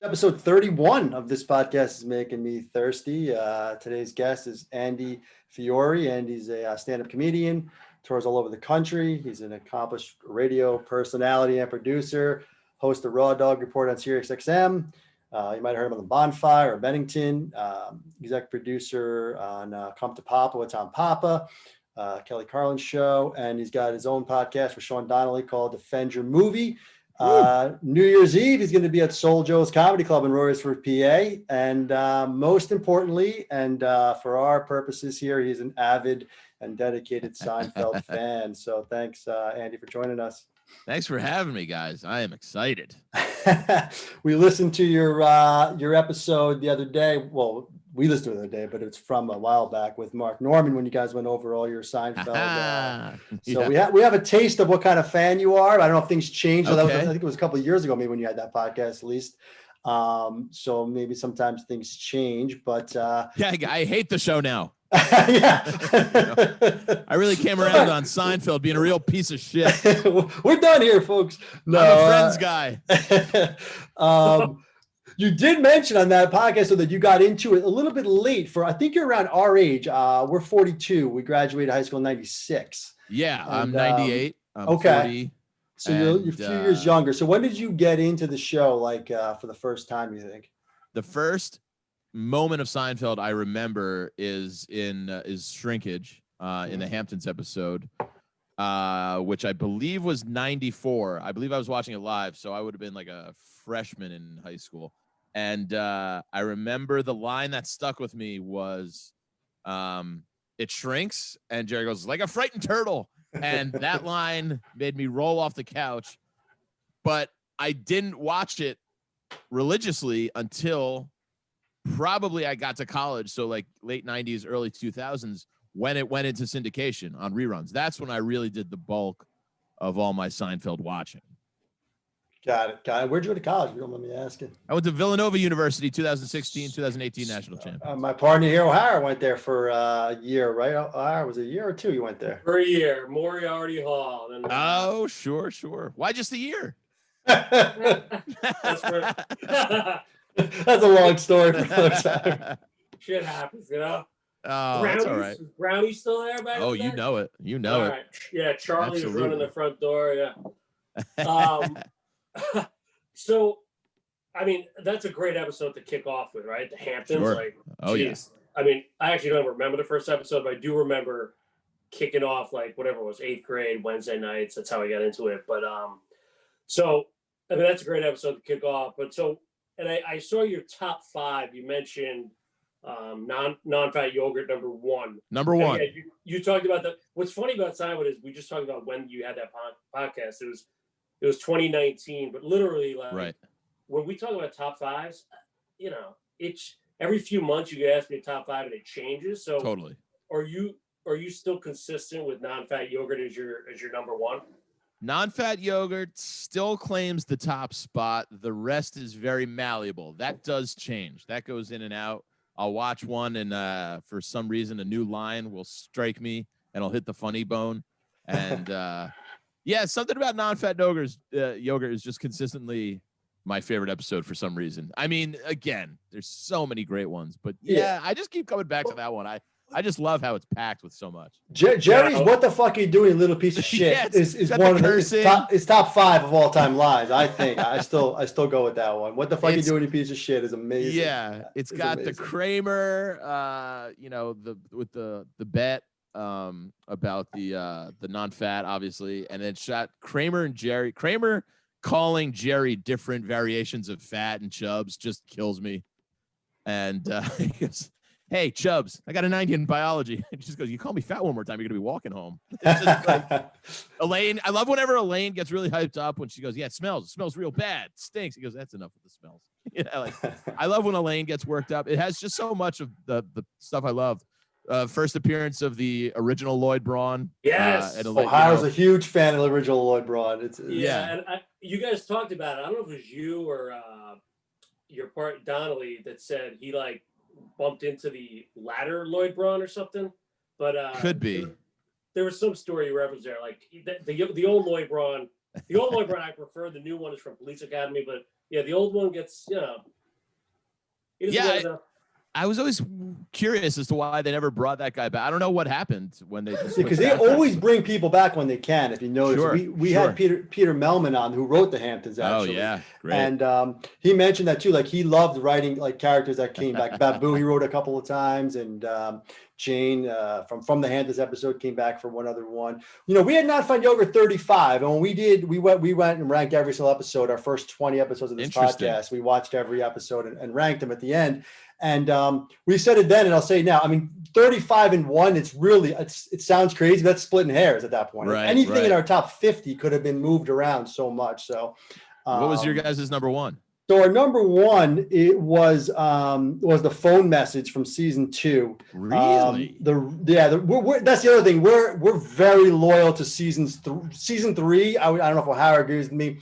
Episode 31 of this podcast is making me thirsty. Today's guest is Andy Fiori. Andy's a stand-up comedian, tours all over the country. He's an accomplished radio personality and producer, host the Raw Dog Report on SiriusXM. You might have heard him on the Bonfire or Bennington. Exec producer on Come to Papa with Tom Papa, Carlin Show. And he's got his own podcast with Sean Donnelly called Defend Your Movie. New Year's Eve, he's going to be at Soul Joe's Comedy Club in Royersford, PA. And most importantly, and for our purposes here, he's an avid and dedicated Seinfeld fan. So thanks, Andy, for joining us. Thanks for having me, guys. I am excited. We listened to your episode the other day. Well, we listened to it the other day, but it's from a while back with Mark Norman when you guys went over all your Seinfeld. So we have a taste of what kind of fan you are. I don't know if things changed. Okay. I think it was a couple of years ago, maybe when you had that podcast at least. So maybe sometimes things change, but I hate the show now. Yeah. I really came around on Seinfeld being a real piece of shit. We're done here, folks. No, I'm a Friends guy. You did mention on that podcast so that you got into it a little bit late I think you're around our age. We're 42. We graduated high school in 96. Yeah, I'm 98. I'm okay. 40, so you're a few years younger. So when did you get into the show, for the first time, you think? The first moment of Seinfeld I remember is Shrinkage in the Hamptons episode, which I believe was 94. I believe I was watching it live, so I would have been like a freshman in high school. And I remember the line that stuck with me was, it shrinks, and Jerry goes, like a frightened turtle. And that line made me roll off the couch. But I didn't watch it religiously until probably I got to college. So like late 90s, early 2000s, when it went into syndication on reruns. That's when I really did the bulk of all my Seinfeld watching. Got it. Where'd you go to college, if you don't mind me asking? I went to Villanova University, 2016, 2018 national champion. My partner here, O'Hara, went there for a year, right? O'Hara, was it a year or two you went there? For a year, Moriarty Hall. And, oh, sure. Why just a year? That's a long story for folks. Shit happens, you know? Oh, that's all right. Is Brownie still there back Oh, there? you know it. You know all it. Right. Yeah, Charlie was running the front door, yeah. So, I mean, that's a great episode to kick off with, right? The Hamptons, sure. Geez. Yeah. I mean, I actually don't remember the first episode, but I do remember kicking off whatever it was, 8th grade, Wednesday nights. That's how I got into it. But so I mean, that's a great episode to kick off. But so, and I saw your top 5. You mentioned non-fat yogurt number 1. Number 1. Yeah, you talked about that. What's funny about Seinfeld is we just talked about when you had that podcast. It was 2019, but literally right. When we talk about top 5s, you know, it's every few months you get asked me a top 5 and it changes. So totally. Are you still consistent with non-fat yogurt as your number 1? Non-fat yogurt still claims the top spot. The rest is very malleable. That does change. That goes in and out. I'll watch one and for some reason a new line will strike me and I'll hit the funny bone. And yeah, something about non-fat yogurt is just consistently my favorite episode for some reason. I mean, again, there's so many great ones, but yeah, I just keep coming back to that one. I just love how it's packed with so much. Jerry's "What the fuck are you doing, little piece of shit?" Yeah, is one of his top 5 of all time lines. I think I still go with that one. "What the fuck are you doing, you piece of shit?" is amazing. Yeah, it's got amazing. The Kramer, with the bet about the non-fat, obviously, and then shot Kramer and Jerry. Kramer calling Jerry different variations of fat and Chubbs just kills me. And he goes, "Hey, Chubbs, I got a 90 in biology." He just goes, "You call me fat one more time, you're gonna be walking home." It's just like, Elaine, I love whenever Elaine gets really hyped up when she goes, "Yeah, it smells real bad, it stinks." He goes, "That's enough with the smells." I love when Elaine gets worked up. It has just so much of the stuff I love. First appearance of the original Lloyd Braun. Yes. Ohio's a huge fan of the original Lloyd Braun. And you guys talked about it. I don't know if it was you or your part Donnelly that said he bumped into the latter Lloyd Braun or something. But could be. There was some story you referenced there, the old Lloyd Braun. The old Lloyd Braun I prefer. The new one is from Police Academy, but yeah, the old one gets Yeah, I was always curious as to why they never brought that guy back. I don't know what happened when they just because they always bring people back when they can. If you notice, we had Peter Melman on, who wrote the Hamptons actually. Oh yeah, great. And he mentioned that too. Like he loved writing like characters that came back. Babu he wrote a couple of times, and Jane from the Hamptons episode came back for one other one. You know, we had Not Found Yogurt 35, and when we did, we went and ranked every single episode. Our first 20 episodes of this podcast, we watched every episode and ranked them at the end. And we said it then, and I'll say it now. I mean, 35 and 1. It's really it sounds crazy, but that's splitting hairs at that point. Right, Anything in our top 50 could have been moved around so much. So, what was your guys' number one? So our number one was the phone message from season 2. Really? That's the other thing. We're very loyal to season 3. I don't know if O'Hara agrees with me.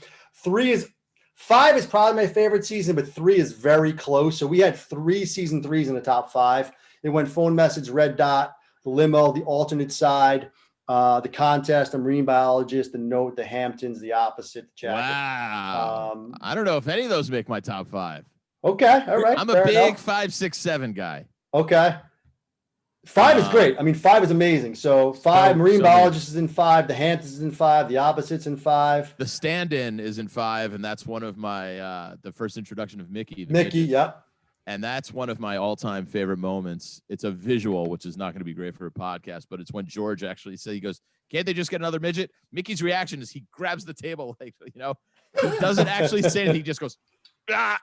5 is probably my favorite season, but 3 is very close. So we had 3 season 3s in the top 5. It went phone message, red dot, the limo, the alternate side, the contest, the marine biologist, the note, the Hamptons, the opposite, the jacket. Wow. I don't know if any of those make my top 5. Okay. All right. I'm a big 5, 6, 7 guy. Okay. 5 is great. I mean, 5 is amazing. So 5, marine biologist is in 5, the Hamptons is in 5, the opposites in 5. The stand-in is in 5, and that's one of my the first introduction of Mickey. Mickey, yep. And that's one of my all-time favorite moments. It's a visual, which is not going to be great for a podcast, but it's when George actually said, he goes, "Can't they just get another midget?" Mickey's reaction is he grabs the table, like, you know, he doesn't actually say anything. He just goes, "Ah!"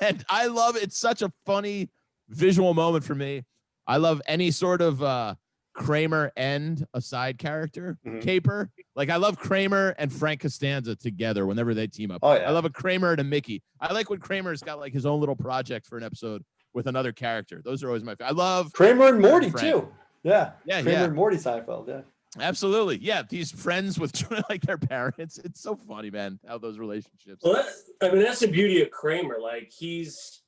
And I love it. It's such a funny visual moment for me. I love any sort of Kramer and a side character caper. Like I love Kramer and Frank Costanza together whenever they team up. Oh, yeah. I love a Kramer and a Mickey. I like when Kramer's got like his own little project for an episode with another character. Those are always my favorite. I love Kramer and Morty too. Yeah. Kramer and Morty Seinfeld. Yeah. Absolutely. Yeah. These friends with like their parents. It's so funny, man, how those relationships. Well, that's the beauty of Kramer. Like he's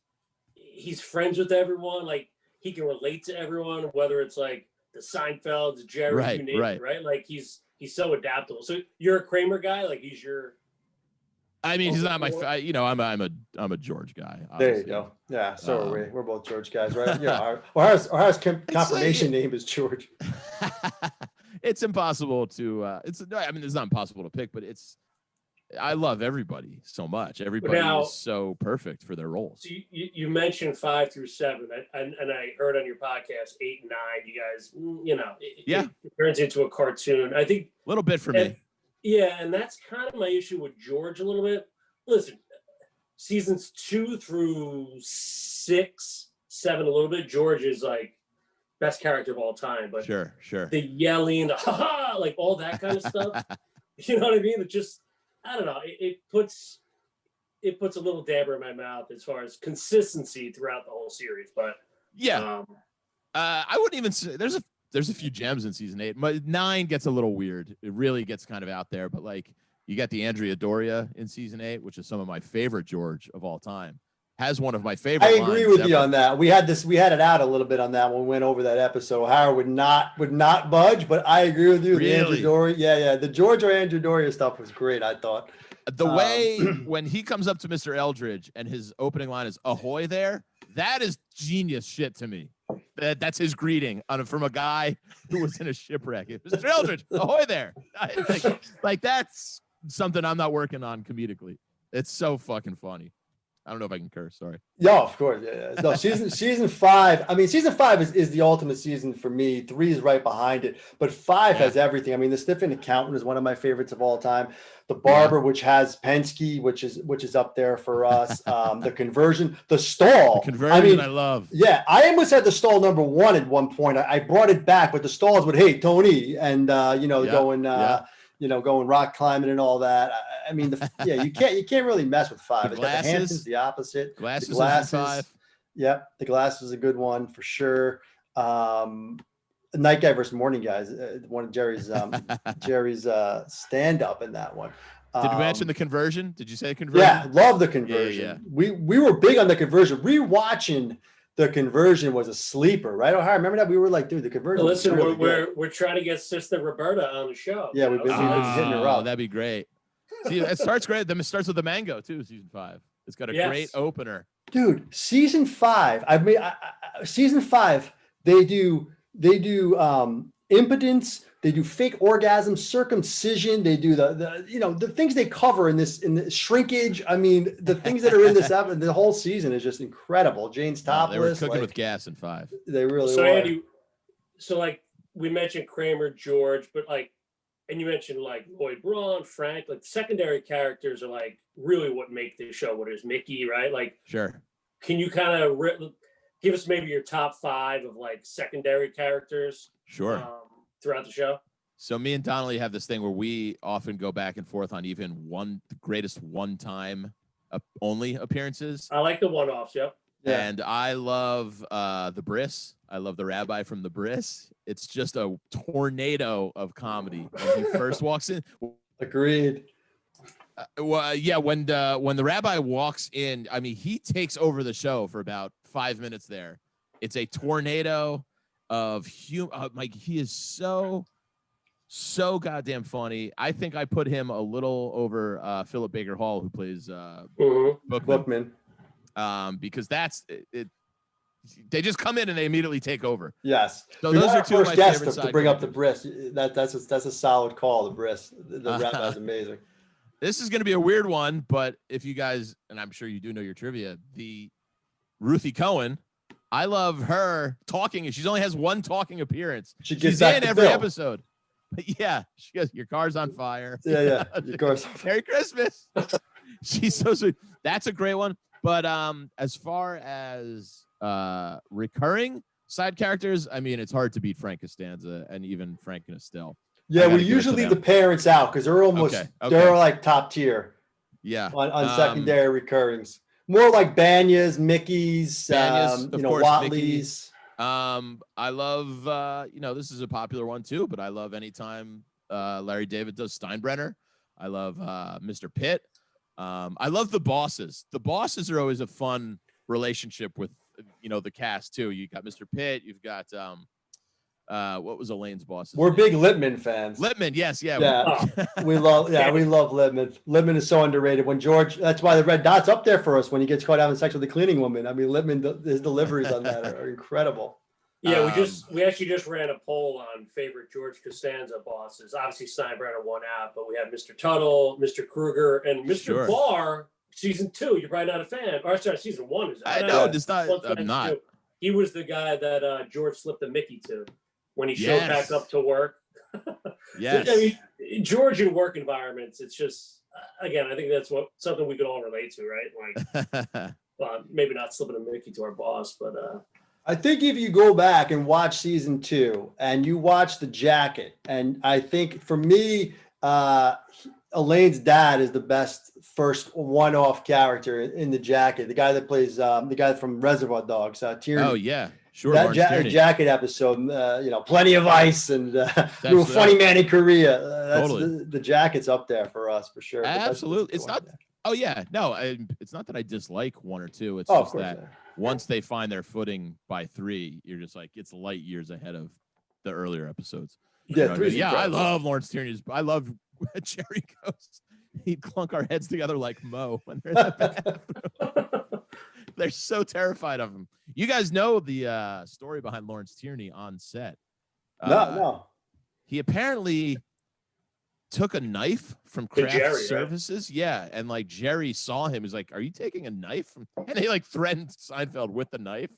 friends with everyone. Like he can relate to everyone, whether it's like the Seinfelds, Jerry, right? Like he's so adaptable. So you're a Kramer guy, like he's your. I mean, he's not my. I'm a George guy. Obviously. There you go. Yeah, so are we. We're both George guys, right? Yeah. Our confirmation name is George. It's impossible to. It's not impossible to pick, but I love everybody so much. Everybody is so perfect for their roles. So you mentioned 5 through 7, and I heard on your podcast 8 and 9. You guys, it turns into a cartoon. I think a little bit for me. Yeah, and that's kind of my issue with George a little bit. Listen, seasons 2 through 6, 7, a little bit. George is like best character of all time. But sure, the yelling, the ha-ha, like all that kind of stuff. You know what I mean? It just. I don't know. It puts a little damper in my mouth as far as consistency throughout the whole series. But I wouldn't even say there's a few gems in season 8. 9 gets a little weird. It really gets kind of out there. But like you got the Andrea Doria in season 8, which is some of my favorite George of all time. Has one of my favorite. I agree with you on that. We had it out a little bit on that when we went over that episode. Howard would not budge, but I agree with you. Really? The Andrew Doria, yeah. The George or Andrew Doria stuff was great, I thought. The way when he comes up to Mr. Eldridge and his opening line is "Ahoy there," that is genius shit to me. That's his greeting from a guy who was in a shipwreck. Mr. Eldridge, ahoy there! Like that's something I'm not working on comedically. It's so fucking funny. I don't know if I can curse. Sorry. Yeah, of course. Yeah. No, season 5. I mean, season 5 is the ultimate season for me. 3 is right behind it, but 5 has everything. I mean, the Stiffing Accountant is one of my favorites of all time. The Barber, which has Penske, which is up there for us. The Conversion, the Stall. The Conversion, I love. Yeah, I almost had the Stall number 1 at one point. I brought it back, but the Stalls would hey Tony and going rock climbing and all that. I mean, you can't really mess with 5. The It's got the Hamptons, the opposite. Glasses. The Glasses. 5. Yep, the Glasses is a good one for sure. Night Guy versus Morning Guys, one of Jerry's stand up in that one. Did you mention the Conversion? Did you say Conversion? Yeah, love the Conversion. Yeah. We were big on the Conversion. Rewatching the Conversion was a sleeper, right? O'Hara, remember that? We were like, dude, the Conversion. Well, listen, really we're trying to get Sister Roberta on the show. Yeah, we've been hitting her up. That'd be great. See, it starts great. Then it starts with the mango too. Season 5. It's got a great opener. dude, season 5. I mean, season 5. They do impotence. They do fake orgasm, circumcision. They do the things they cover in the shrinkage. I mean, the things that are in this episode, the whole season is just incredible. Jane's topless. They were cooking with gas in 5. They really so were. Andy, so like we mentioned Kramer, George, but like, and you mentioned like Lloyd Braun, Frank, like secondary characters are like really what make this show what it is. Mickey, right? Like, sure. Can you kind of give us maybe your top 5 of like secondary characters? Sure. Throughout the show. So me and Donnelly have this thing where we often go back and forth on even the greatest one-time only appearances. I like the one-offs. Yep. Yeah. And I love the Briss. I love the rabbi from the Briss. It's just a tornado of comedy when he first walks in. Agreed. Yeah, when the rabbi walks in, I mean, he takes over the show for about 5 minutes there. It's a tornado of humor. Like, he is so goddamn funny. I think I put him a little over Philip Baker Hall, who plays Bookman. Because that's it. They just come in and they immediately take over. Yes. So those are two of my favorite to bring up the Briss. That's a solid call. The Briss. The rabbi's amazing. This is going to be a weird one, but if you guys, and I'm sure you do know your trivia, the Ruthie Cohen, I love her talking. She only has one talking appearance. She's in every episode. But yeah, she goes, "Your car's on fire." Yeah. Your car's on fire. Merry Christmas. She's so sweet. That's a great one. But as far as recurring side characters, I mean, it's hard to beat Frank Costanza and even Frank and Estelle. Yeah, we usually leave the parents out because they're almost they're like top tier. Yeah. On secondary recurrings. More like Banya's, Mickey's, Watley's. I love this is a popular one too, but I love anytime Larry David does Steinbrenner. I love Mr. Pitt. I love the bosses. The bosses are always a fun relationship with the cast too. You got Mr. Pitt, you've got what was Elaine's boss? We're big Lippman fans. Lippman, yes, yeah. We love Lippman. Lippman is so underrated. When George, that's why the red dot's up there for us when he gets caught having sex with the cleaning woman. I mean, Lippman, his deliveries on that are incredible. Yeah, we actually just ran a poll on favorite George Costanza bosses. Obviously, Steinbrenner won out, but we have Mr. Tuttle, Mr. Kruger, and Mr. Barr. Season 2, you're probably not a fan. Or sorry, season 1 is. I know it's not. I'm not. He was the guy that George slipped the Mickey to when he showed back up to work. Yes. I mean, George in work environments, it's just, again, I think that's something we could all relate to, right? Like, well, maybe not slipping a Mickey to our boss, but. I think if you go back and watch season 2 and you watch The Jacket, and I think for me, Elaine's dad is the best first one-off character in The Jacket. The guy that plays the guy from Reservoir Dogs, Tierney. Oh yeah. Sure, that Jacket episode, plenty of ice and funny man in Korea. That's totally. The Jacket's up there for us for sure. Absolutely, it's not. Oh yeah, no, it's not that I dislike 1 or 2. It's just that once they find their footing by 3, you're just like it's light years ahead of the earlier episodes. Yeah, I love Lawrence Tierney's. I love Jerry goes. He'd clunk our heads together like Mo when they're in the bathroom. They're so terrified of him. You guys know the story behind Lawrence Tierney on set. No. He apparently took a knife from craft services. Right? Yeah. And like Jerry saw him. He's like, "Are you taking a knife?" And he like threatened Seinfeld with the knife.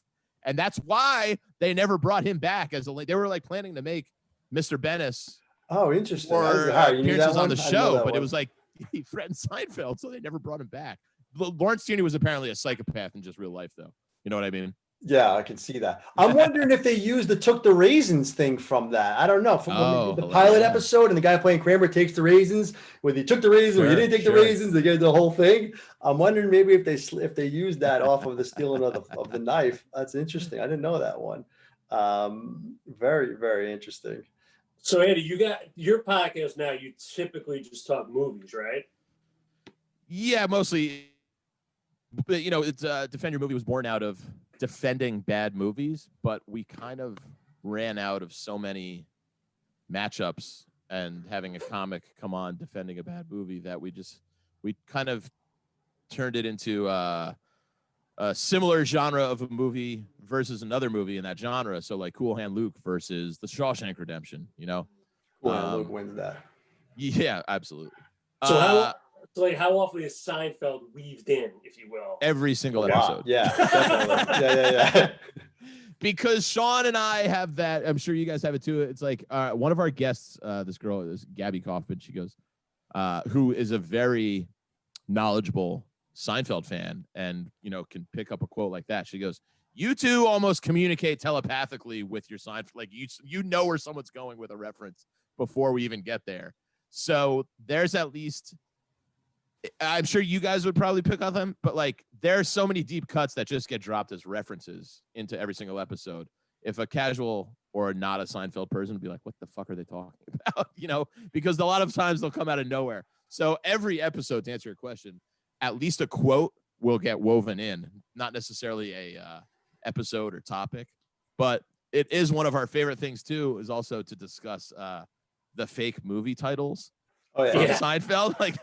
And that's why they never brought him back they were like planning to make Mr. Bennis. Oh, interesting. Or appearances on the show, but it was like he threatened Seinfeld, so they never brought him back. Lawrence Tierney was apparently a psychopath in just real life, though. You know what I mean? Yeah, I can see that. I'm wondering if they used the took the raisins thing from that. I don't know. From the pilot episode and the guy playing Kramer takes the raisins, whether he took the raisins or he didn't take the raisins, they get the whole thing. I'm wondering maybe if they used that off of the stealing of the knife. That's interesting. I didn't know that one. Very, very interesting. So Andy, you got your podcast now. You typically just talk movies, right? Yeah, mostly. But it's Defend Your Movie was born out of defending bad movies, but we kind of ran out of so many matchups and having a comic come on defending a bad movie that we kind of turned it into a similar genre of a movie versus another movie in that genre. So like Cool Hand Luke versus The Shawshank Redemption, you know? Well, Luke wins that. Yeah, absolutely. So how often is Seinfeld weaved in, if you will? Every single Wow. episode. Yeah, definitely. Yeah. Because Sean and I have that. I'm sure you guys have it too. It's like one of our guests, this girl is Gabby Kaufman. She goes, who is a very knowledgeable Seinfeld fan and, you know, can pick up a quote like that. She goes, you two almost communicate telepathically with your Seinfeld. Like you know where someone's going with a reference before we even get there. So there's at least, I'm sure you guys would probably pick on them, but like there's so many deep cuts that just get dropped as references into every single episode. If a casual or not a Seinfeld person would be like, what the fuck are they talking about? You know, because a lot of times they'll come out of nowhere. So every episode, to answer your question, at least a quote will get woven in, not necessarily a episode or topic, but it is one of our favorite things too, is also to discuss the fake movie titles from Seinfeld. Like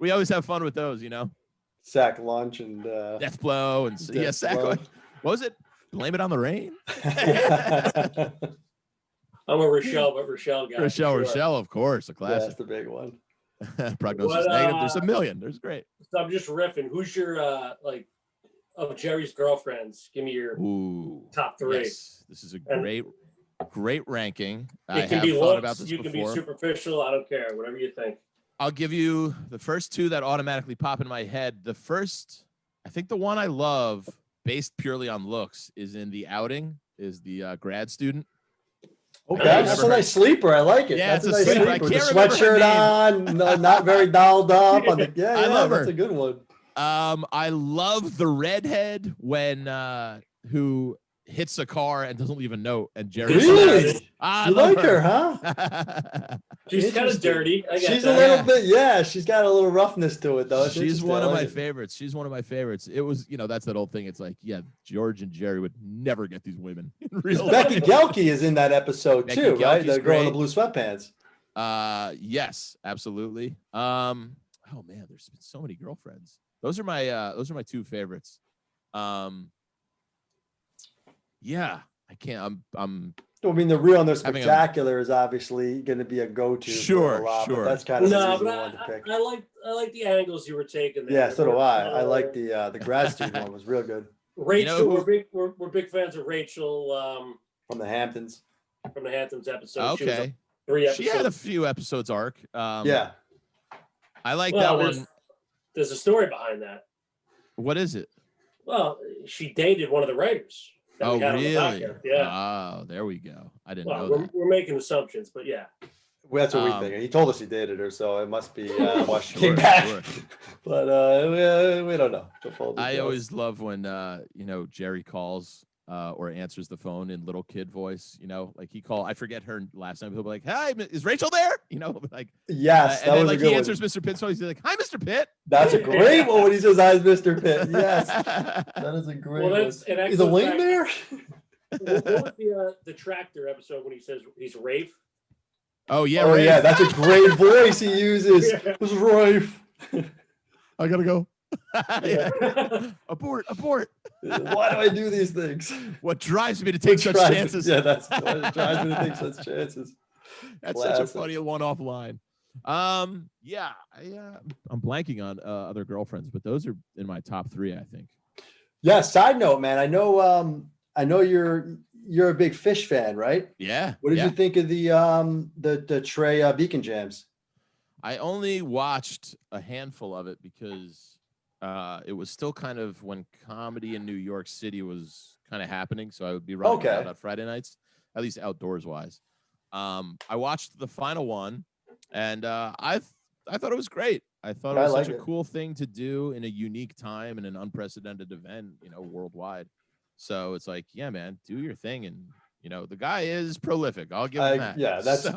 we always have fun with those, you know. Sack Lunch and Death Blow and Sack Lunch. What was it? Blame It on the Rain. I'm a Rochelle, but Rochelle guy. Rochelle, of course, a classic. That's the big one. Prognosis negative. There's a million. There's great. So I'm just riffing. Who's your like of Jerry's girlfriends? Give me your top three. Yes. This is a great ranking. It can be looks. You can be superficial. I don't care. Whatever you think. I'll give you the first two that automatically pop in my head. The first, I think the one I love, based purely on looks, is in The Outing. Is the grad student. Okay, that's a nice sleeper. I like it. Yeah, that's a nice sleeper. sleeper. With the sweatshirt on, not very dolled up. I love her. That's a good one. I love the redhead when who hits a car and doesn't leave a note, and Jerry. Really? You like her, huh? She's kind of dirty. She's a little bit, yeah. She's got a little roughness to it, though. She's one of my favorites. She's one of my favorites. It was, you know, that's that old thing. It's like, yeah, George and Jerry would never get these women in real life. Becky Gelke is in that episode too, right? The girl in the blue sweatpants. Yes, absolutely. Oh man, there's been so many girlfriends. Those are my two favorites. Yeah, I can't. I mean, the Real and the Spectacular is obviously going to be a go-to. Sure. But that's kind of the one to pick. I like the angles you were taking there. Yeah, so do I. I like the grad student one. Was real good. Rachel, we're big fans of Rachel. From the Hamptons. From the Hamptons episode. Okay. 3 episodes. She had a few episodes arc. Yeah. I like that one. There's a story behind that. What is it? Well, she dated one of the writers. Oh, really? Yeah. Oh, there we go. I didn't know that. We're making assumptions, but yeah. Well, that's what we think. He told us he dated her, so it must be sure, back. Sure. But we don't know. I always love when Jerry calls or answers the phone in little kid voice. You know, like he called. I forget her last name. He'll be like, "Hi, is Rachel there?" You know, like yes. And then like he answers Mr. Pitt's phone. He's like, "Hi, Mr. Pitt." That's a great one when he says, "Hi, Mr. Pitt." Yes, that is a great one. Is a link there? What was the tractor episode when he says he's Rafe? Oh yeah, Rafe. Yeah, that's a great voice he uses. Yeah. It was Rafe. I gotta go. Abort. Why do I do these things? What drives me to take such chances? Yeah, that's what drives me to take such chances. That's such a funny one-off line. I'm blanking on other girlfriends, but those are in my top 3, I think. Yeah. Side note, man, I know you're a big Fish fan, right? Yeah. What did you think of the Trey Beacon Jams? I only watched a handful of it because it was still kind of when comedy in New York City was kind of happening. So I would be running out on Friday nights, at least outdoors wise. I watched the final one and I thought it was great. I thought it was such a cool thing to do in a unique time and an unprecedented event, you know, worldwide. So it's like, yeah, man, do your thing. And, you know, the guy is prolific. I'll give him that. Yeah, that's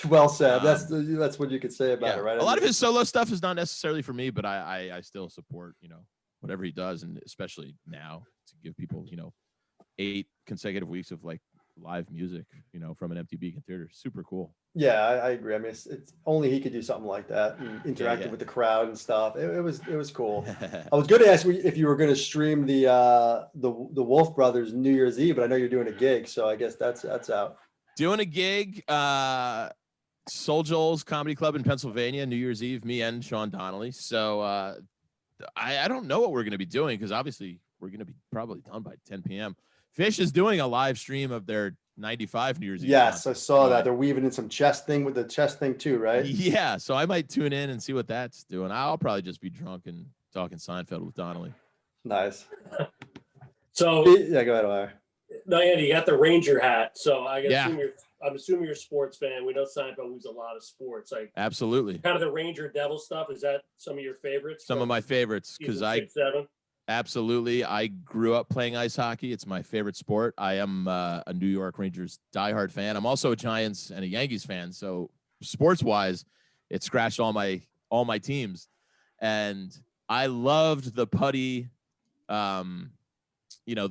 well said. That's what you could say about it, right? A lot of his solo stuff is not necessarily for me, but I still support, you know, whatever he does. And especially now to give people, you know, 8 consecutive weeks of like live music, from an MTV theater. Super cool. Yeah, I agree. I mean, it's only he could do something like that and interacting with the crowd and stuff. It was cool. I was going to ask you if you were going to stream the Wolf Brothers New Year's Eve, but I know you're doing a gig, so I guess that's out. Doing a gig, Soul Joel's Comedy Club in Pennsylvania, New Year's Eve, me and Sean Donnelly. So I don't know what we're going to be doing because obviously we're going to be probably done by 10 p.m. Fish is doing a live stream of their 95 New Year's Eve. Yes, I saw that. They're weaving in some chest thing with the chest thing too, right? Yeah, so I might tune in and see what that's doing. I'll probably just be drunk and talking Seinfeld with Donnelly. Nice. So yeah, go ahead, Larry. No, Andy, you got the Ranger hat. So Yeah. I'm assuming you're a sports fan. We know Seinfeld moves a lot of sports. Like Absolutely. kind of the Ranger Devil stuff. Is that some of your favorites? Some of my favorites because season 6, 7? Absolutely. I grew up playing ice hockey. It's my favorite sport. I am a New York Rangers diehard fan. I'm also a Giants and a Yankees fan. So sports wise, it scratched all my teams. And I loved the Putty, the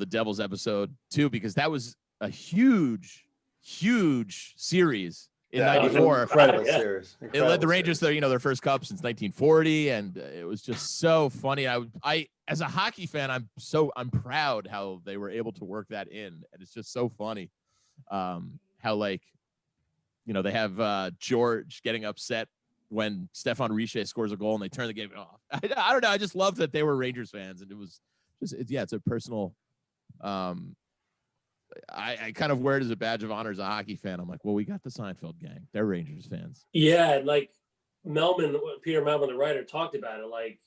Devils episode too, because that was a huge series in '94. Incredible series. It led the Rangers to their first cup since 1940, and it was just so funny. I as a hockey fan, I'm proud how they were able to work that in, and it's just so funny how they have George getting upset when Stefan Richer scores a goal and they turn the game off. I don't know. I just love that they were Rangers fans, and it was just it's a personal. I kind of wear it as a badge of honor as a hockey fan. I'm like, well, we got the Seinfeld gang. They're Rangers fans. Yeah, and like Peter Melman, the writer, talked about it. Like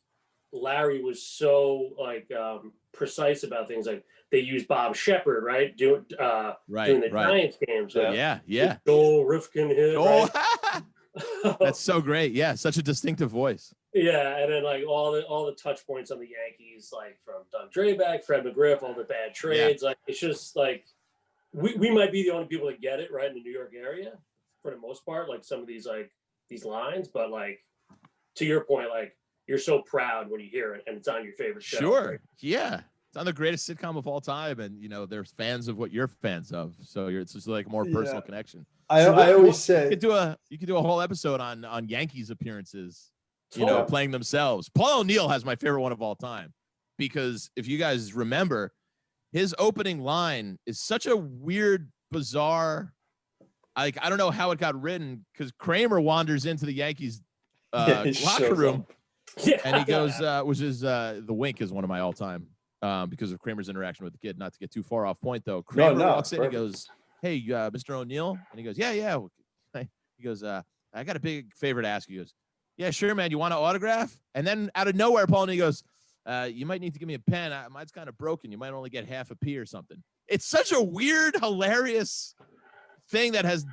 Larry was so precise about things. Like they used Bob Shepard, right? Doing the Giants games. Like, yeah. Joel Rifkin hit. Oh, right? That's so great. Yeah, such a distinctive voice. Yeah, and then like all the touch points on the Yankees, like from Doug Drabeck, Fred McGriff, all the bad trades. Yeah. Like it's just like we might be the only people that get it right in the New York area for the most part. Like some of these lines, but like to your point, like you're so proud when you hear it and it's on your favorite show. Sure, right? Yeah, it's on the greatest sitcom of all time, and there's fans of what you're fans of, so it's just like a more personal connection. I always say you could do a whole episode on Yankees appearances. Playing themselves. Paul O'Neill has my favorite one of all time because if you guys remember, his opening line is such a weird, bizarre. I don't know how it got written because Kramer wanders into the Yankees locker room, and he goes, which is the wink is one of my all time because of Kramer's interaction with the kid. Not to get too far off point though. Kramer walks in and goes, "Hey, Mr. O'Neill," and he goes, "Yeah." He goes, "I got a big favor to ask you." He goes, "Yeah, sure, man. You want an autograph?" And then out of nowhere, Paul O'Neill goes, "You might need to give me a pen. Mine's kind of broken. You might only get half a P or something." It's such a weird, hilarious thing that has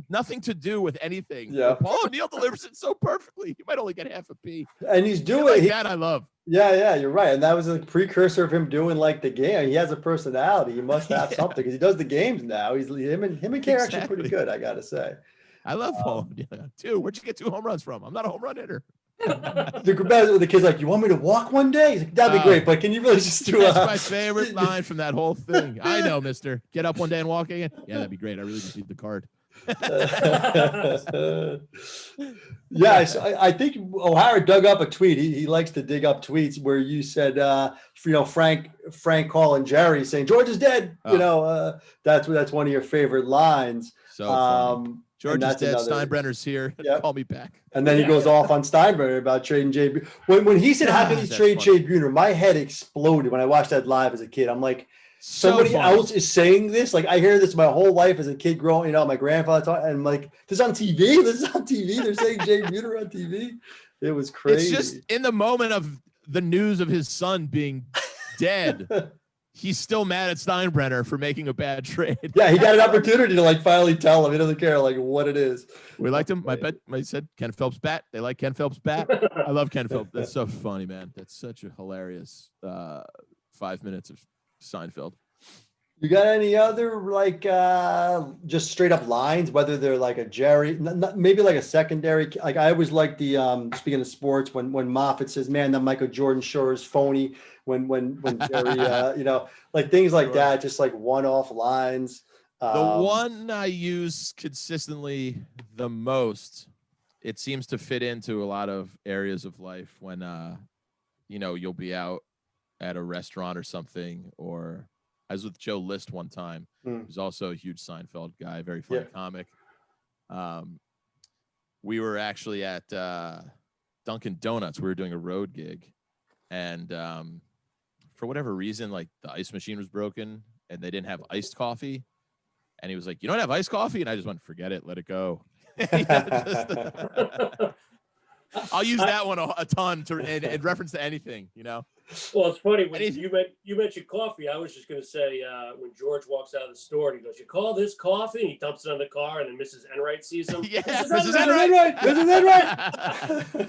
nothing to do with anything. Yeah. But Paul O'Neill delivers it so perfectly. You might only get half a P. And he's doing that. I love. Yeah, you're right. And that was a precursor of him doing like the game. He has a personality. He must have something because he does the games now. Him and K are actually pretty good, I gotta say. I love Paul too. Where'd you get 2 home runs from? I'm not a home run hitter. The kid's like, "You want me to walk one day?" He's like, "That'd be great, but can you really just do That's my favorite line from that whole thing. I know, mister. Get up one day and walk again. Yeah, that'd be great. I really just need the card. Yeah, I think O'Hara dug up a tweet. He likes to dig up tweets where you said, Frank calling Jerry saying George is dead. That's one of your favorite lines. So funny. George is dead. Steinbrenner's here. Yep. Call me back. And then he goes off on Steinbrenner about trading Jay. When he said, "How can he trade Jay Buhner?" My head exploded when I watched that live as a kid. I'm like, somebody else is saying this. Like I hear this my whole life as a kid growing. My grandfather taught, and I'm like, "This is on TV. This is on TV. They're saying Jay Buhner on TV." It was crazy. It's just in the moment of the news of his son being dead. He's still mad at Steinbrenner for making a bad trade. Yeah, he got an opportunity to finally tell him. He doesn't care what it is. We liked him. I said Ken Phelps bat. They like Ken Phelps bat. I love Ken Phelps. That's so funny, man. That's such a hilarious 5 minutes of Seinfeld. You got any other just straight up lines, whether they're like a Jerry, maybe like a secondary? Like I always like the speaking of sports when Moffat says, "Man, that Michael Jordan sure is phony." When Jerry, like things like that, just like one-off lines. The one I use consistently the most, it seems to fit into a lot of areas of life when, you know, you'll be out at a restaurant or something, or I was with Joe List one time, who's also a huge Seinfeld guy, very funny comic. We were actually at Dunkin' Donuts. We were doing a road gig, and for whatever reason, like the ice machine was broken and they didn't have iced coffee. And he was like, "You don't have iced coffee?" And I just went, "Forget it, let it go." I'll use that one a ton in reference to anything, you know. Well, it's funny when you mentioned coffee. I was just going to say when George walks out of the store and he goes, "You call this coffee?" and he dumps it on the car, and then Mrs. Enright sees him. Yeah, Mrs. Enright. Mrs.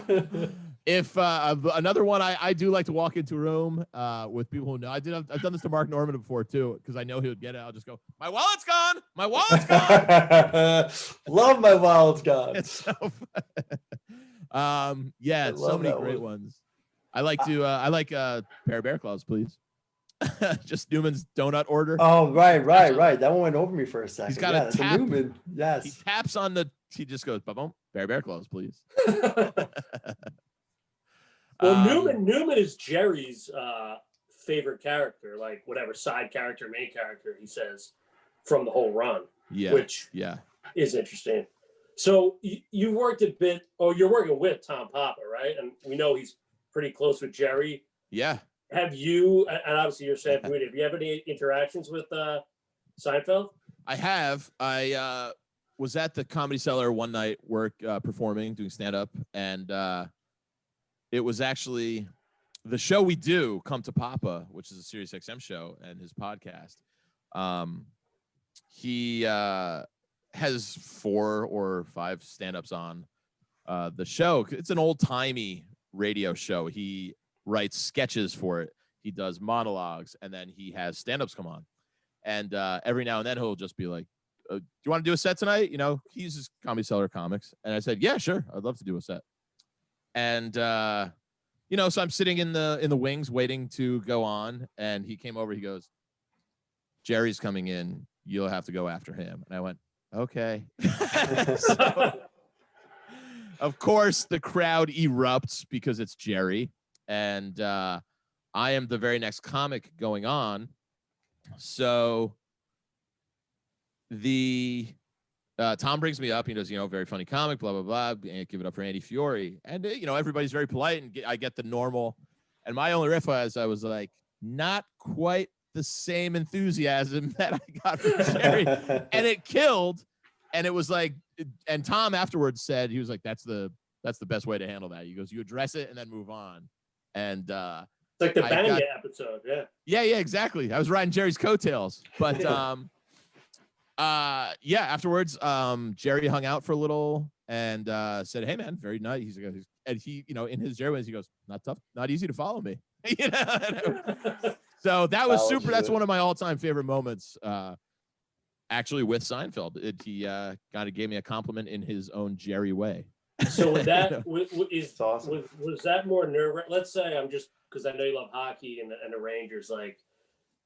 Enright. If another one, I do like to walk into a room with people who know. I've done this to Mark Norman before too, because I know he would get it. I'll just go, "My wallet's gone. My wallet's gone." Love my wallet's gone. It's so fun. Yeah, so many great ones. I like pair of bear claws, please. Just Newman's donut order. Oh, right. That one went over me for a second. He's got a tap. Newman. Yes. He taps on he just goes, "Ba-boom, pair of bear claws, please." Well, Newman is Jerry's favorite character, like whatever side character, main character he says from the whole run. Yeah. Which is interesting. So you've worked a bit, you're working with Tom Papa, right? And we know he's pretty close with Jerry. Yeah. Have you, and obviously you're Sam Comedian, have you had any interactions with Seinfeld? I have. I was at the Comedy Cellar one night performing, doing stand-up, and it was actually the show we do, Come to Papa, which is a SiriusXM show and his podcast. He has 4 or 5 stand-ups on the show. It's an old-timey radio show. He writes sketches for it. He does monologues, and then he has stand-ups come on. And every now and then he'll just be like, "Do you want to do a set tonight?" You know, he uses Comedy Cellar comics. And I said, "Yeah, sure. I'd love to do a set." And you know, so I'm sitting in the wings waiting to go on, and he came over. He goes, "Jerry's coming in. You'll have to go after him." And I went, "Okay." So, of course, the crowd erupts because it's Jerry, and I am the very next comic going on. So Tom brings me up. He goes, "Very funny comic, blah, blah, blah. Give it up for Andy Fiori." And, everybody's very polite, and I get the normal. And my only riff was, I was like, not quite the same enthusiasm that I got from Jerry. And it killed. And it was like, and Tom afterwards said, he was like, that's the best way to handle that. He goes, you address it and then move on. And it's like the Banya episode. Yeah, exactly. I was riding Jerry's coattails. But afterwards, Jerry hung out for a little and said, "Hey man, very nice." He's like, and he, in his Jerry ways, he goes, "Not tough, not easy to follow me." So that was super. That's one of my all-time favorite moments. Actually, with Seinfeld, he kind of gave me a compliment in his own Jerry way. So with that, awesome. Was that more nerve-wracking? Let's say I'm just, because I know you love hockey and the Rangers, like,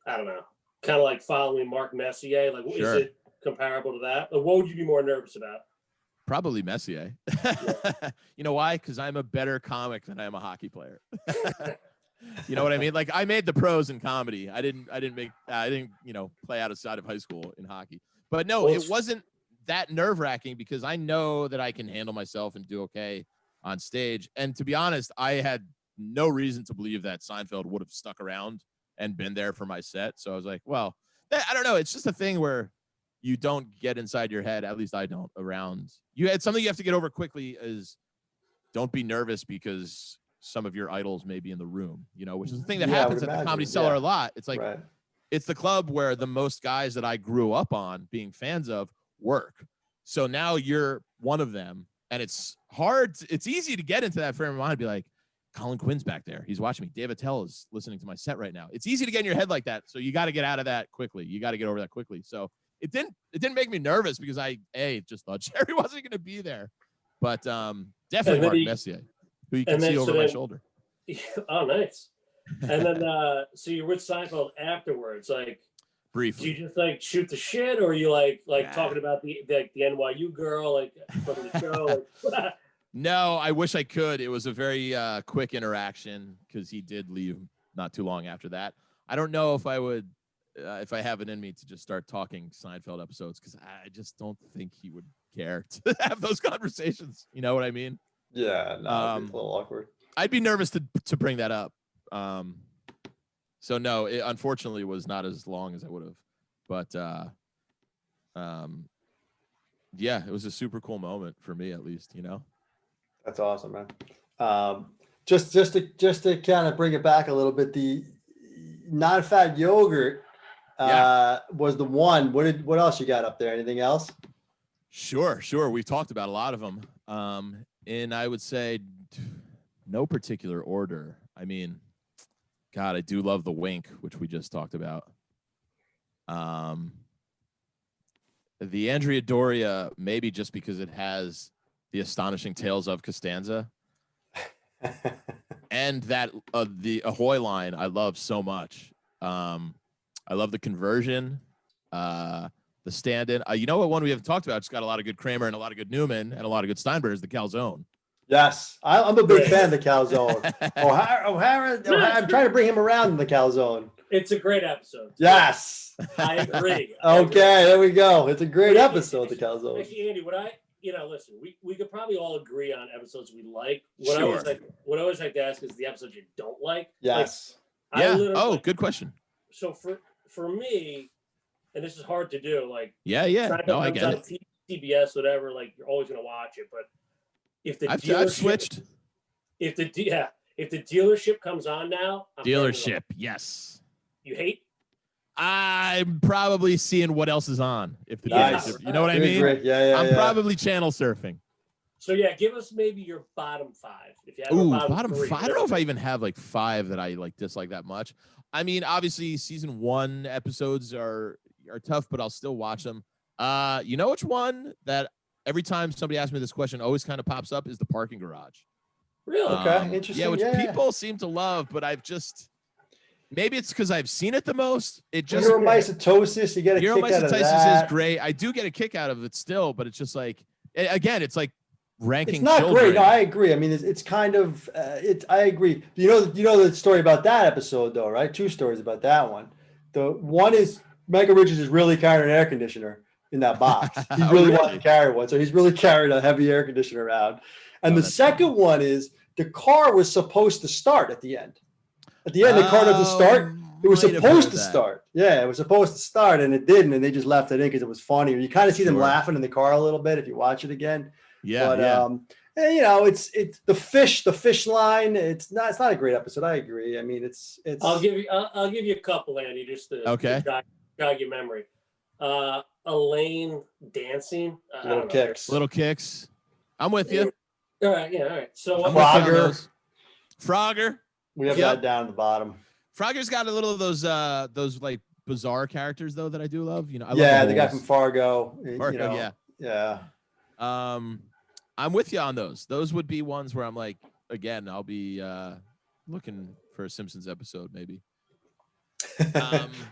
I don't know, kind of like following Mark Messier. Like, Is it comparable to that? Like, what would you be more nervous about? Probably Messier. Yeah. You know why? Because I'm a better comic than I am a hockey player. You know what I mean? Like, I made the pros in comedy. I didn't play outside of high school in hockey. But no, it wasn't that nerve-wracking because I know that I can handle myself and do okay on stage. And to be honest, I had no reason to believe that Seinfeld would have stuck around and been there for my set. So I was like, well, I don't know. It's just a thing where you don't get inside your head. At least I don't around you. It's something you have to get over quickly is don't be nervous because some of your idols may be in the room, which is the thing that happens at the Comedy Cellar a lot. It's like, it's the club where the most guys that I grew up on being fans of work. So now you're one of them, and it's hard. It's easy to get into that frame of mind and be like, Colin Quinn's back there. He's watching me. Dave Attell is listening to my set right now. It's easy to get in your head like that. So you got to get out of that quickly. You got to get over that quickly. So it didn't make me nervous because I just thought Jerry wasn't going to be there. But definitely Mark Messier, who you can see over my shoulder. Oh, nice. And then so you're with Seinfeld afterwards, like briefly. Do you just like shoot the shit, or are you like Yeah. talking about the NYU girl like from the show? Like, No, I wish I could. It was a very quick interaction because he did leave not too long after that. I don't know if I would, if I have it in me to just start talking Seinfeld episodes, because I just don't think he would care to have those conversations. You know what I mean? Yeah, no, it'd be a little awkward. I'd be nervous to bring that up. So no, it unfortunately was not as long as I would have. But yeah, it was a super cool moment for me, at least, you know. That's awesome, man. Just to kind of bring it back a little bit, the non-fat yogurt was the one. What else you got up there? Anything else? Sure. We've talked about a lot of them. And I would say no particular order. I mean, God, I do love the wink, which we just talked about. The Andrea Doria, maybe just because it has the astonishing tales of Costanza. And that the Ahoy line I love so much. I love the conversion, the stand-in. You know what one we haven't talked about? It's got a lot of good Kramer and a lot of good Newman and a lot of good Steinberg is the calzone. Yes, I'm a big fan of the calzone. O'Hara, I'm trying to bring him around in the calzone. it's a great episode. Yes. I agree. Okay, there we go. It's a great episode, the calzone. Actually, Andy, listen, we could probably all agree on episodes we like. Sure. What I always like to ask is the episodes you don't like. Yes. Like, Yeah. Oh, good question. So for me, and this is hard to do, like No, I get it. TBS, whatever, like you're always gonna watch it. But if the I've switched. If the dealership comes on now, Dealership, yes. You hate? I'm probably seeing what else is on. If the Nice. dealership, you know what I mean? Yeah. I'm probably channel surfing. So yeah, give us maybe your bottom five. If you have Ooh, a bottom three, five. I don't know if I even have like 5 that I like dislike that much. I mean, obviously, season 1 episodes are tough, but I'll still watch them. You know which one that every time somebody asks me this question always kind of pops up is the parking garage. Really? Okay, interesting. Yeah, which people seem to love, but I've just maybe it's because I've seen it the most. It just Uromycetosis, you get a kick out of that. is great. I do get a kick out of it still, but it's just like again, it's like ranking. It's not children. great. No, I agree. I mean, it's kind of I agree. You know the story about that episode though, right? 2 stories about that one. The one is Michael Richards is really carrying an air conditioner in that box. He really wanted to carry one, so he's really carried a heavy air conditioner around. And the second one is the car was supposed to start at the end. At the end, the car doesn't start. It was supposed to start. Yeah, it was supposed to start, and it didn't, and they just left it in because it was funny. You kind of see them laughing in the car a little bit if you watch it again. Yeah, but and, you know, it's the fish line. It's not a great episode. I agree. I mean, it's. I'll give you a couple, Andy, just to jog your memory. Elaine dancing. Little kicks. I'm with you. All right, yeah, all right. So Frogger. We have that down at the bottom. Frogger's got a little of those like bizarre characters though that I do love. You know, the guy from Fargo. Fargo, yeah. I'm with you on those. Those would be ones where I'm like, again, I'll be looking for a Simpsons episode maybe.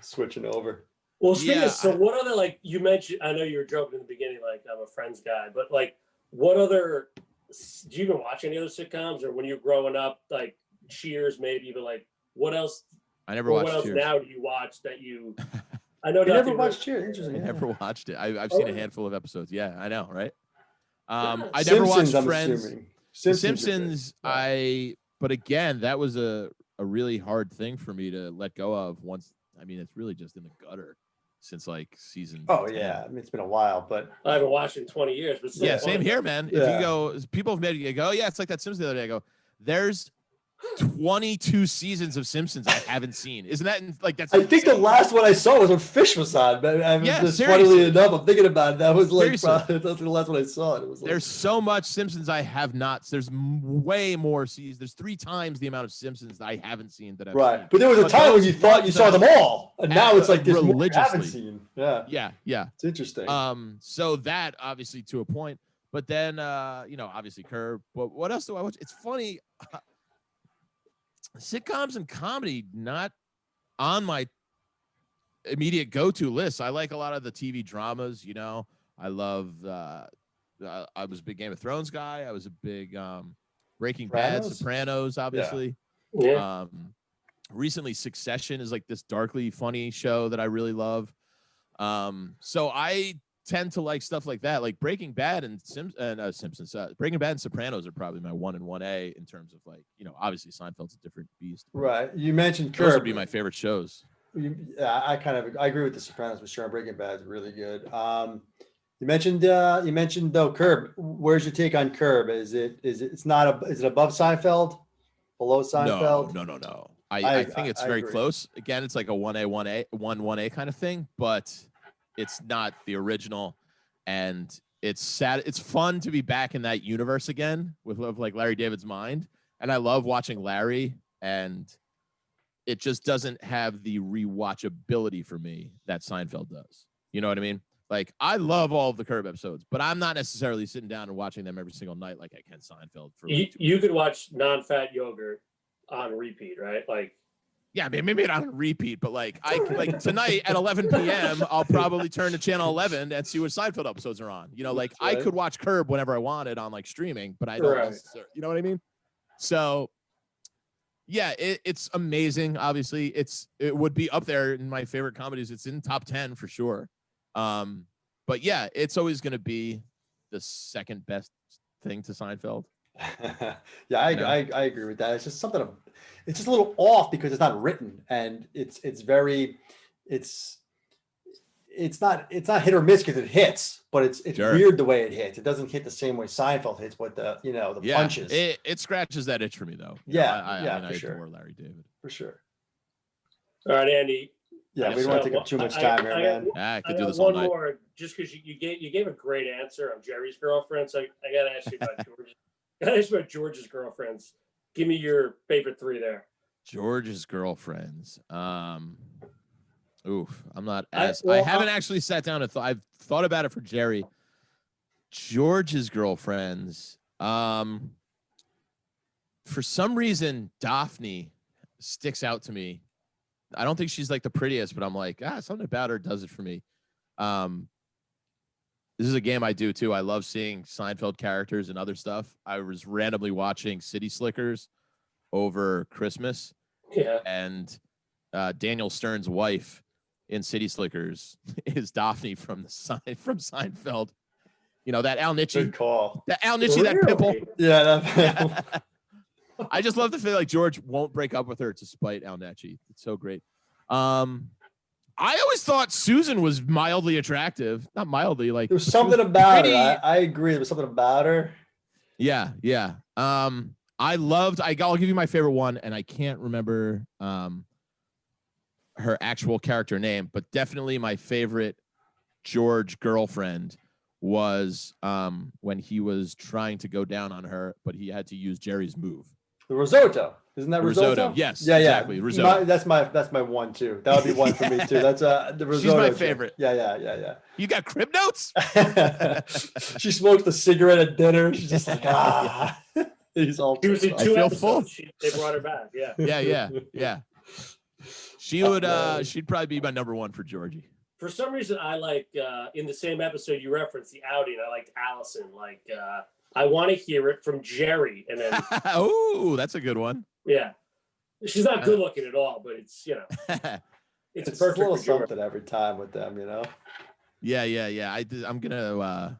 Switching over. Well, what other, like you mentioned, I know you were joking in the beginning, like I'm a Friends guy, but like what other, do you even watch any other sitcoms, or when you're growing up, like Cheers maybe, but like what else? I never watched What else Cheers. now do you watch that you, I know you never watched Cheers. Interesting. I never watched it. I've seen a handful of episodes. Yeah, I know, right? I Simpsons, never watched I'm Friends. assuming. Simpsons, but again, that was a really hard thing for me to let go of once. I mean, it's really just in the gutter since like season. Oh 10. yeah, I mean, it's been a while, but I haven't watched it in 20 years. But yeah, same here, man. If you go, people have made it. You go, yeah, it's like that Simpsons the other day. I go, there's 22 seasons of Simpsons I haven't seen. Isn't that like that's? I think the last one I saw was when Fish was on. But funnily enough, I'm thinking about it. That was like probably the last one I saw. It was like, there's so much Simpsons I have not. There's way more seasons. There's 3 times the amount of Simpsons that I haven't seen that I've seen. But there was a time when you thought you saw them all, and now it's like this more I haven't seen. Yeah. It's interesting. So that obviously to a point, but then obviously Curb. But what else do I watch? It's funny. Sitcoms and comedy not on my immediate go-to lists. I like a lot of the TV dramas. You know, I love. I was a big Game of Thrones guy. I was a big Breaking Bad, Sopranos, obviously. Yeah. Recently, Succession is like this darkly funny show that I really love. So I tend to like stuff like that, like Breaking Bad and Simpsons. Breaking Bad and Sopranos are probably my 1 and 1A in terms of like, you know, obviously Seinfeld's a different beast. Right. You mentioned Those Curb. would be my favorite shows. Yeah, I agree with the Sopranos for sure. Breaking Bad is really good. You mentioned though Curb. Where's your take on Curb? Is it above Seinfeld? Below Seinfeld? No. I think it's very close. Again, it's like a 1A kind of thing, but it's not the original. And it's sad. It's fun to be back in that universe again with like Larry David's Mind. And I love watching Larry, and it just doesn't have the rewatchability for me that Seinfeld does. You know what I mean? Like, I love all of the Curb episodes, but I'm not necessarily sitting down and watching them every single night like I can Seinfeld. For you could watch non-fat yogurt on repeat, right? Like, yeah, maybe not on repeat, but like tonight at 11 p.m., I'll probably turn to channel 11 and see what Seinfeld episodes are on. You know, like I could watch Curb whenever I wanted on like streaming, but I don't necessarily, you know what I mean? So yeah, it's amazing. Obviously, it would be up there in my favorite comedies. It's in top 10 for sure. But yeah, it's always going to be the second best thing to Seinfeld. Yeah, I agree with that. It's just it's just a little off because it's not written, and it's not hit or miss because it hits, but it's weird the way it hits. It doesn't hit the same way Seinfeld hits with the punches. It scratches that itch for me though. I for sure. Larry David for sure. All right, Andy. Yeah, we don't want to take up too much time here, man. I could do this all night. One more, just because you gave a great answer on Jerry's girlfriend, so I got to ask you about George. I got to ask you about George's girlfriends. Give me your favorite 3 there. George's girlfriends. I'm not as I haven't actually sat down and I've thought about it for Jerry. George's girlfriends. For some reason, Daphne sticks out to me. I don't think she's like the prettiest, but I'm like, something about her does it for me. This is a game I do too. I love seeing Seinfeld characters and other stuff. I was randomly watching City Slickers over Christmas. Yeah. And Daniel Stern's wife in City Slickers is Daphne from Seinfeld. You know, that Al Nicci. Good call. That Al Nicci, that pimple. Yeah. I just love the feel like George won't break up with her to spite Al Nicci. It's so great. I always thought Susan was mildly attractive. Not mildly, like there was something about her. I agree. There was something about her. Yeah. I'll give you my favorite one, and I can't remember her actual character name, but definitely my favorite George girlfriend was when he was trying to go down on her, but he had to use Jerry's move. The risotto. Isn't that risotto? Yes. Yeah. Exactly. Risotto. That's my one too. That would be one for me too. That's the risotto. She's my favorite. Yeah. You got crib notes? She smokes the cigarette at dinner. She's just like, He's all. She was in 2 feel episodes. full. They brought her back. Yeah. Yeah. She would. She'd probably be my number 1 for Georgie. For some reason, I like in the same episode you referenced the outing. I liked Allison. Like, I want to hear it from Jerry, and then. Oh, that's a good one. Yeah, she's not good looking at all, but it's it's perfect. A little something every time with them, you know. Yeah. I'm gonna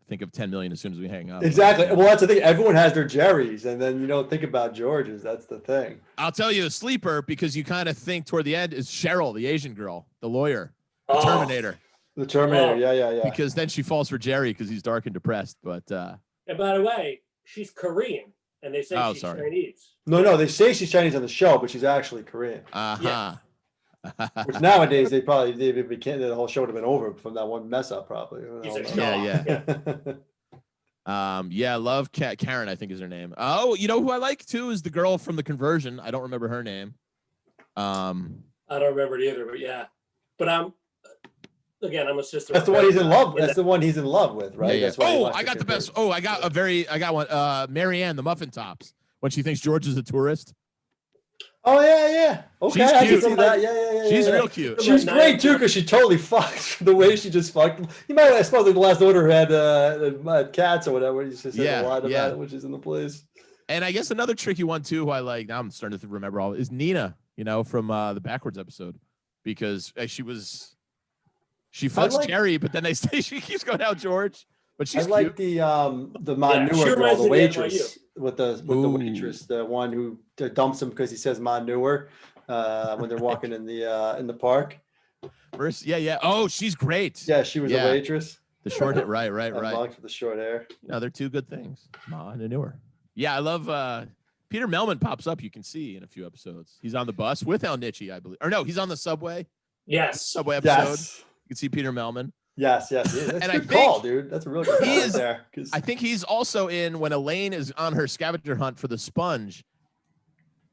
think of 10 million as soon as we hang up. Exactly. Well, that's the thing. Everyone has their Jerrys, and then you don't think about George's. That's the thing. I'll tell you a sleeper because you kind of think toward the end is Cheryl, the Asian girl, the lawyer, the Terminator. The Terminator. Yeah. Because then she falls for Jerry because he's dark and depressed. But and by the way, she's Korean, and they say she's Chinese. No, they say she's Chinese on the show, but she's actually Korean. Yeah. Which nowadays the whole show would have been over from that one mess up, probably. Yeah. Love Karen, I think is her name. Oh, you know who I like too is the girl from The Conversion. I don't remember her name. I don't remember it either, but yeah. But I'm a sister. That's the one he's in love. That's the one he's in love with, right? Yeah. That's why I got the best. Oh, I got one. Marianne, the Muffin Tops, when she thinks George is a tourist. Oh yeah. Okay, She's I can cute. see that. Yeah. She's yeah. real cute. She's great too because she totally fucked the way she just fucked. You might, I suppose, like the last order had cats or whatever. You just said a lot about it, which is in the place. And I guess another tricky one too, who I like now, I'm starting to remember all, is Nina. From the Backwards episode, because she fucks Jerry, but then they say she keeps going out George. But she's like cute. the Manure girl, the waitress with the waitress, the one who dumps him because he says Manure when they're walking in the park. First, yeah. Oh, she's great. Yeah, she was a waitress. The short hair, right. With the short hair. No, they're two good things. Manure. Yeah, I love Peter Melman pops up. You can see in a few episodes. He's on the bus with El Nichi, I believe. Or no, he's on the subway. Yes. Subway episode. Yes. You can see Peter Melman. Yes. That's And a good call, dude. That's a real good call there. I think he's also in when Elaine is on her scavenger hunt for the sponge.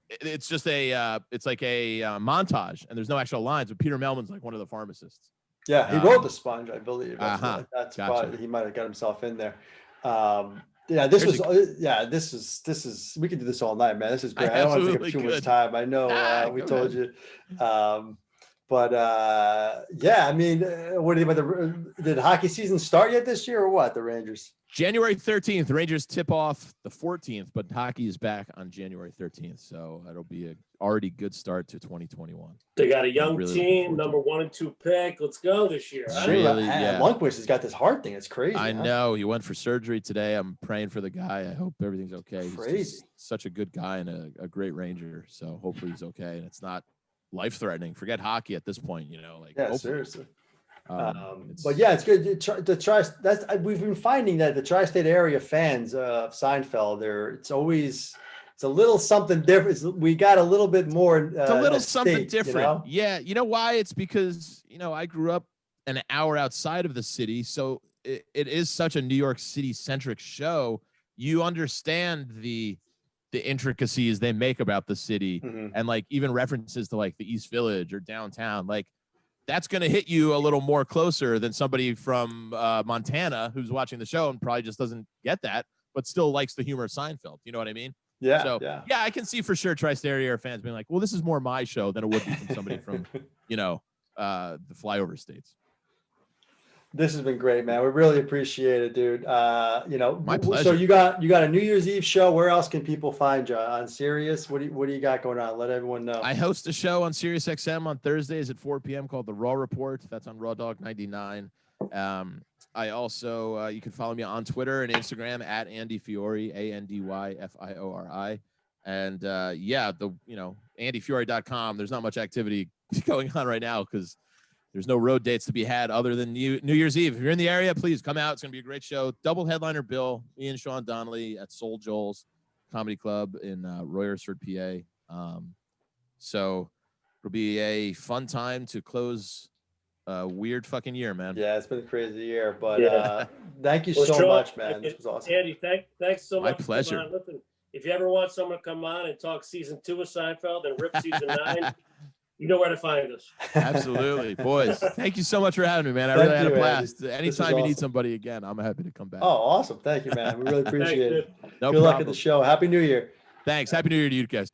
It's just it's like a montage, and there's no actual lines. But Peter Melman's like one of the pharmacists. Yeah, he wrote the sponge, I believe. That's gotcha. Probably he might have got himself in there. This is. We could do this all night, man. This is great. I don't want to take up too much time. I know we told you. But I mean, what do you about did hockey season start yet this year or what? The Rangers. January 13th, Rangers tip off the 14th, but hockey is back on January 13th. So that'll be a already good start to 2021. They got a young team, number 1 and 2 pick. Let's go this year. Lundqvist has got this heart thing. It's crazy. I know. He went for surgery today. I'm praying for the guy. I hope everything's okay. He's crazy. Such a good guy and a great Ranger. So hopefully he's okay. And it's not life-threatening. Forget hockey at this point, seriously. But yeah, it's good. We've been finding that the tri-state area fans of Seinfeld, it's a little something different. We got a little bit more. It's a little something different. Yeah, you know why? It's because I grew up an hour outside of the city, so it is such a New York City centric show. You understand the intricacies they make about the city, and like even references to like the East Village or downtown, like. That's going to hit you a little more closer than somebody from Montana who's watching the show and probably just doesn't get that, but still likes the humor of Seinfeld. You know what I mean? Yeah. So, I can see for sure tri-state area fans being like, well, this is more my show than it would be from somebody from, the flyover states. This has been great, man. We really appreciate it, dude. My pleasure. So you got a New Year's Eve show. Where else can people find you on Sirius? What do you got going on? Let everyone know. I host a show on SiriusXM on Thursdays at 4 p.m. called The Raw Report. That's on Raw Dog 99. I also you can follow me on Twitter and Instagram at Andy Fiori, ANDYFIORI. And AndyFiori.com. There's not much activity going on right now because there's no road dates to be had other than New Year's Eve. If you're in the area, please come out. It's going to be a great show. Double headliner bill, me and Sean Donnelly at Soul Joel's Comedy Club in Royersford, PA. So it'll be a fun time to close a weird fucking year, man. Yeah, it's been a crazy year, but thank you so much, man. This was awesome. Andy, thanks so much. My pleasure. Listen, if you ever want someone to come on and talk season 2 of Seinfeld and rip season 9, you know where to find us. Absolutely. Boys, thank you so much for having me, man. I really had a blast. Anytime you need somebody again, I'm happy to come back. Oh, awesome. Thank you, man. We really appreciate it. No Good luck at the show. Happy New Year. Thanks. Happy New Year to you guys.